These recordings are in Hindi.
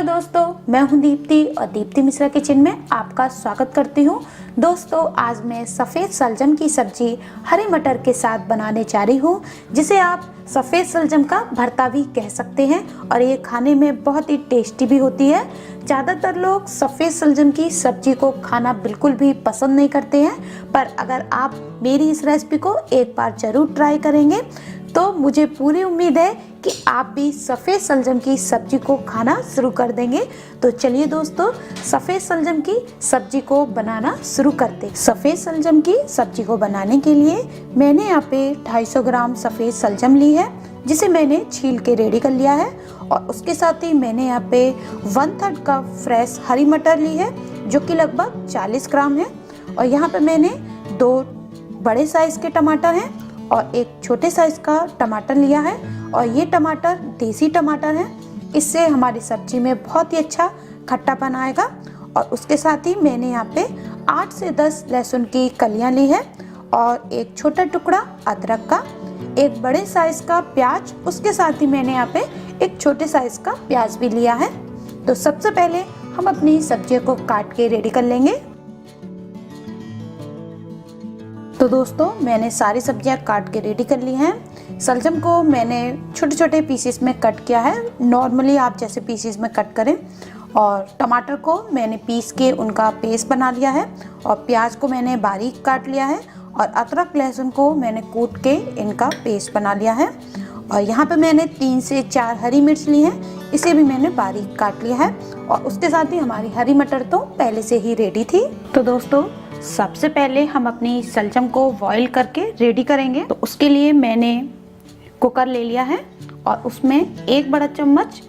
हेलो दोस्तों, मैं हूं दीप्ति और दीप्ति मिश्रा किचन में आपका स्वागत करती हूं। दोस्तों, आज मैं सफ़ेद सलजम की सब्जी हरी मटर के साथ बनाने जा रही हूं, जिसे आप सफ़ेद सलजम का भरता भी कह सकते हैं और ये खाने में बहुत ही टेस्टी भी होती है। ज़्यादातर लोग सफ़ेद सलजम की सब्जी को खाना बिल्कुल भी पसंद नहीं करते हैं, पर अगर आप मेरी इस रेसिपी को एक बार ज़रूर ट्राई करेंगे तो मुझे पूरी उम्मीद है कि आप भी सफ़ेद सलजम की सब्जी को खाना शुरू कर देंगे। तो चलिए दोस्तों, सफ़ेद सलजम की सब्जी को बनाना शुरू करते हैं। सफ़ेद सलजम की सब्जी को बनाने के लिए मैंने यहाँ पे 250 ग्राम सफ़ेद सलजम ली है, जिसे मैंने छील के रेडी कर लिया है। और उसके साथ ही मैंने यहाँ पे 1/3 कप फ्रेश हरी मटर ली है, जो कि लगभग 40 ग्राम है। और यहाँ पे मैंने 2 बड़े साइज के टमाटर हैं और एक छोटे साइज का टमाटर लिया है। और ये टमाटर देसी टमाटर है, इससे हमारी सब्जी में बहुत ही अच्छा खट्टापन आएगा। और उसके साथ ही मैंने यहाँ पे 8 से 10 लहसुन की कलियां ली है और एक छोटा टुकड़ा अदरक का, एक बड़े साइज का प्याज, उसके साथ ही मैंने यहाँ पे एक छोटे साइज का प्याज भी लिया है। तो सबसे पहले हम अपनी सब्जियों को काट के रेडी कर लेंगे। तो दोस्तों, मैंने सारी सब्जियां काट के रेडी कर ली हैं। सलजम को मैंने छोटे छोटे पीसेस में कट किया है, नॉर्मली आप जैसे पीसेस में कट करें। और टमाटर को मैंने पीस के उनका पेस्ट बना लिया है और प्याज को मैंने बारीक काट लिया है और अदरक लहसुन को मैंने कूट के इनका पेस्ट बना लिया है। और यहाँ पे मैंने 3 से 4 हरी मिर्च ली है, इसे भी मैंने बारीक काट लिया है। और उसके साथ ही हमारी हरी मटर तो पहले से ही रेडी थी। तो दोस्तों, सबसे पहले हम अपनी सलजम को बॉईल करके रेडी करेंगे। तो उसके लिए मैंने कुकर ले लिया है और उसमें 1 बड़ा चम्मच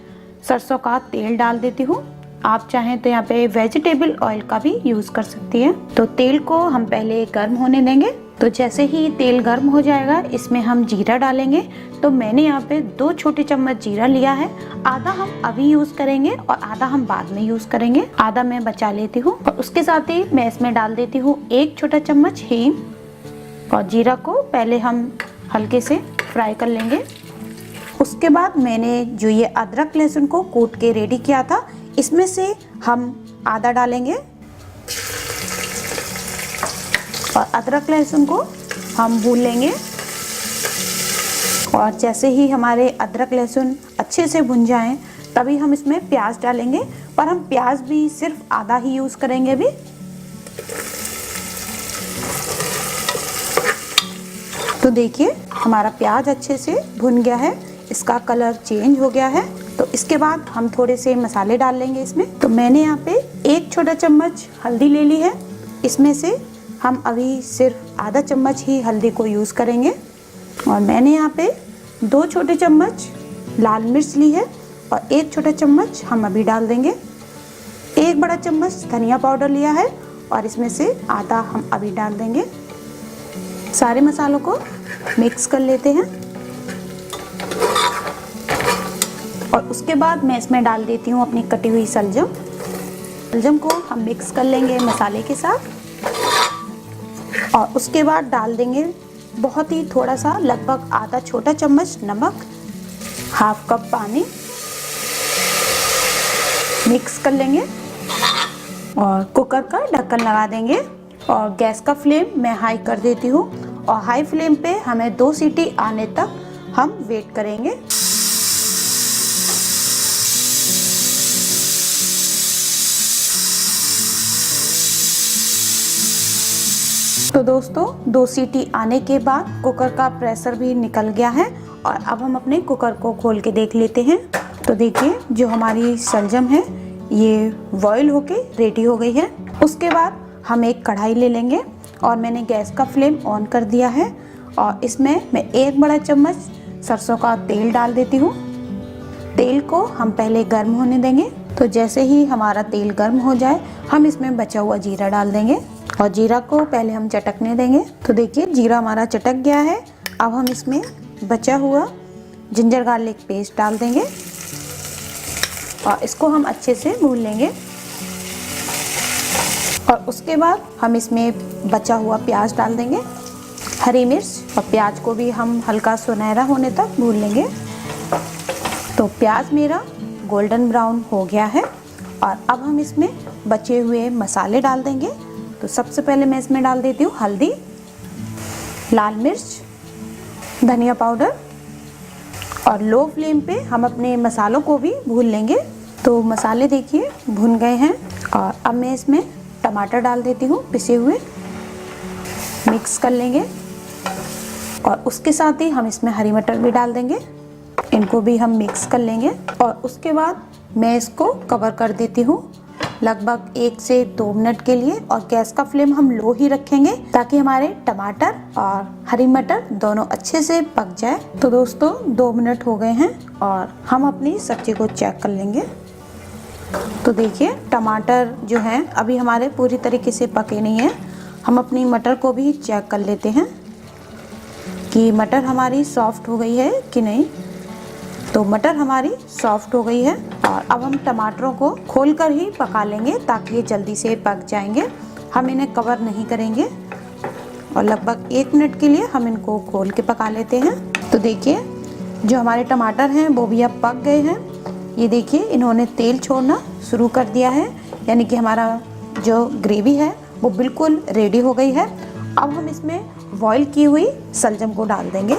सरसों का तेल डाल देती हूँ। आप चाहें तो यहाँ पे वेजिटेबल ऑयल का भी यूज़ कर सकती हैं। तो तेल को हम पहले गर्म होने देंगे। तो जैसे ही तेल गर्म हो जाएगा, इसमें हम जीरा डालेंगे। तो मैंने यहाँ पे 2 छोटे चम्मच जीरा लिया है। आधा हम अभी यूज़ करेंगे और आधा हम बाद में यूज़ करेंगे। आधा मैं बचा लेती हूँ। और उसके साथ ही मैं इसमें डाल देती हूँ 1 छोटा चम्मच हींग। और जीरा को पहले हम हल्के से फ्राई कर लेंगे। उसके बाद मैंने जो ये अदरक लहसुन को कूट के रेडी किया था, इसमें से हम आधा डालेंगे और अदरक लहसुन को हम भून लेंगे। और जैसे ही हमारे अदरक लहसुन अच्छे से भुन जाएं, तभी हम इसमें प्याज डालेंगे। पर हम प्याज भी सिर्फ आधा ही यूज़ करेंगे अभी। तो देखिए, हमारा प्याज अच्छे से भुन गया है, इसका कलर चेंज हो गया है। तो इसके बाद हम थोड़े से मसाले डाल लेंगे इसमें। तो मैंने यहाँ पे 1 छोटा चम्मच हल्दी ले ली है, इसमें से हम अभी सिर्फ आधा चम्मच ही हल्दी को यूज़ करेंगे। और मैंने यहाँ पे 2 छोटे चम्मच लाल मिर्च ली है और 1 छोटा चम्मच हम अभी डाल देंगे। 1 बड़ा चम्मच धनिया पाउडर लिया है और इसमें से आधा हम अभी डाल देंगे। सारे मसालों को मिक्स कर लेते हैं। और उसके बाद मैं इसमें डाल देती हूँ अपनी कटी हुई सलजम। सलजम को हम मिक्स कर लेंगे मसाले के साथ। और उसके बाद डाल देंगे बहुत ही थोड़ा सा, लगभग आधा छोटा चम्मच नमक, 1/2 कप पानी। मिक्स कर लेंगे और कुकर का ढक्कन लगा देंगे। और गैस का फ्लेम मैं हाई कर देती हूँ और हाई फ्लेम पे हमें 2 सीटी आने तक हम वेट करेंगे। तो दोस्तों, 2 सीटी आने के बाद कुकर का प्रेशर भी निकल गया है। और अब हम अपने कुकर को खोल के देख लेते हैं। तो देखिए, जो हमारी सलजम है ये बॉईल होके रेडी हो गई है। उसके बाद हम एक कढ़ाई ले लेंगे और मैंने गैस का फ्लेम ऑन कर दिया है। और इसमें मैं 1 बड़ा चम्मच सरसों का तेल डाल देती हूँ। तेल को हम पहले गर्म होने देंगे। तो जैसे ही हमारा तेल गर्म हो जाए, हम इसमें बचा हुआ जीरा डाल देंगे और जीरा को पहले हम चटकने देंगे। तो देखिए, जीरा हमारा चटक गया है। अब हम इसमें बचा हुआ जिंजर गार्लिक पेस्ट डाल देंगे और इसको हम अच्छे से भून लेंगे। और उसके बाद हम इसमें बचा हुआ प्याज डाल देंगे, हरी मिर्च, और प्याज को भी हम हल्का सुनहरा होने तक भून लेंगे। तो प्याज मेरा गोल्डन ब्राउन हो गया है और अब हम इसमें बचे हुए मसाले डाल देंगे। तो सबसे पहले मैं इसमें डाल देती हूँ हल्दी, लाल मिर्च, धनिया पाउडर और लो फ्लेम पे हम अपने मसालों को भी भून लेंगे। तो मसाले देखिए भुन गए हैं और अब मैं इसमें टमाटर डाल देती हूँ पिसे हुए, मिक्स कर लेंगे और उसके साथ ही हम इसमें हरी मटर भी डाल देंगे, इनको भी हम मिक्स कर लेंगे और उसके बाद मैं इसको कवर कर देती हूँ लगभग 1 से 2 मिनट के लिए और गैस का फ्लेम हम लो ही रखेंगे ताकि हमारे टमाटर और हरी मटर दोनों अच्छे से पक जाए। तो दोस्तों 2 मिनट हो गए हैं और हम अपनी सब्जी को चेक कर लेंगे। तो देखिए टमाटर जो हैं अभी हमारे पूरी तरीके से पके नहीं हैं। हम अपनी मटर को भी चेक कर लेते हैं कि मटर हमारी सॉफ्ट हो गई है कि नहीं। तो मटर हमारी सॉफ्ट हो गई है और अब हम टमाटरों को खोलकर ही पका लेंगे ताकि ये जल्दी से पक जाएंगे। हम इन्हें कवर नहीं करेंगे और लगभग 1 मिनट के लिए हम इनको खोल के पका लेते हैं। तो देखिए जो हमारे टमाटर हैं वो भी अब पक गए हैं। ये देखिए इन्होंने तेल छोड़ना शुरू कर दिया है, यानी कि हमारा जो ग्रेवी है वो बिल्कुल रेडी हो गई है। अब हम इसमें बॉईल की हुई सलजम को डाल देंगे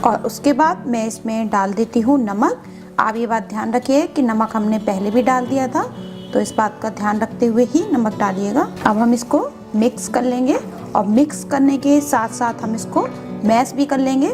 और उसके बाद मैं इसमें डाल देती हूँ नमक। आप ये बात ध्यान रखिए कि नमक हमने पहले भी डाल दिया था, तो इस बात का ध्यान रखते हुए ही नमक डालिएगा। अब हम इसको मिक्स कर लेंगे और मिक्स करने के साथ साथ हम इसको मैश भी कर लेंगे,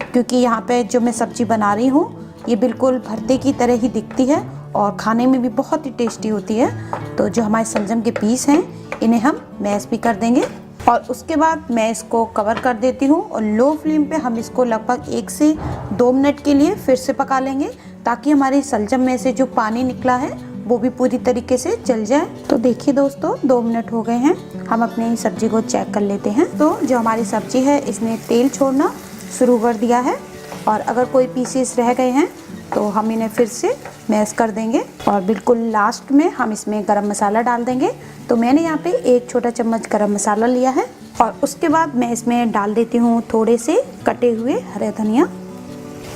क्योंकि यहाँ पे जो मैं सब्जी बना रही हूँ ये बिल्कुल भरते की तरह ही दिखती है और खाने में भी बहुत ही टेस्टी होती है। तो जो हमारे सलजम के पीस हैं इन्हें हम मैश भी कर देंगे और उसके बाद मैं इसको कवर कर देती हूँ और लो फ्लेम पे हम इसको लगभग 1 से 2 मिनट के लिए फिर से पका लेंगे ताकि हमारी सलजम में से जो पानी निकला है वो भी पूरी तरीके से जल जाए। तो देखिए दोस्तों 2 मिनट हो गए हैं, हम अपनी सब्जी को चेक कर लेते हैं। तो जो हमारी सब्जी है इसने तेल छोड़ना शुरू कर दिया है और अगर कोई पीसेस रह गए हैं तो हम इन्हें फिर से मैश कर देंगे और बिल्कुल लास्ट में हम इसमें गरम मसाला डाल देंगे। तो मैंने यहाँ पे 1 छोटा चम्मच गरम मसाला लिया है और उसके बाद मैं इसमें डाल देती हूँ थोड़े से कटे हुए हरे धनिया।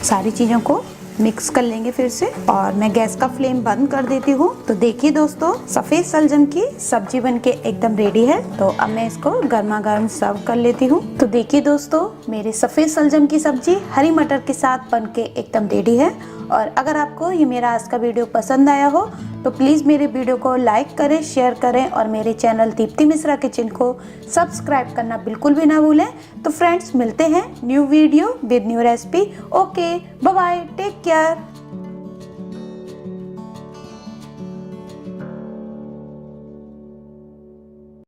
सारी चीज़ों को मिक्स कर लेंगे फिर से और मैं गैस का फ्लेम बंद कर देती हूँ। तो देखिए दोस्तों सफ़ेद सलजम की सब्जी बनके एकदम रेडी है। तो अब मैं इसको गर्मा गर्म सर्व कर लेती हूँ। तो देखिए दोस्तों मेरे सफ़ेद सलजम की सब्जी हरी मटर के साथ बनके एकदम रेडी है। और अगर आपको ये मेरा आज का वीडियो पसंद आया हो तो प्लीज़ मेरे वीडियो को लाइक करें, शेयर करें और मेरे चैनल दीप्ति मिश्रा किचन को सब्सक्राइब करना बिल्कुल भी ना भूलें। तो फ्रेंड्स मिलते हैं new video with new recipe. Okay bye bye, take care.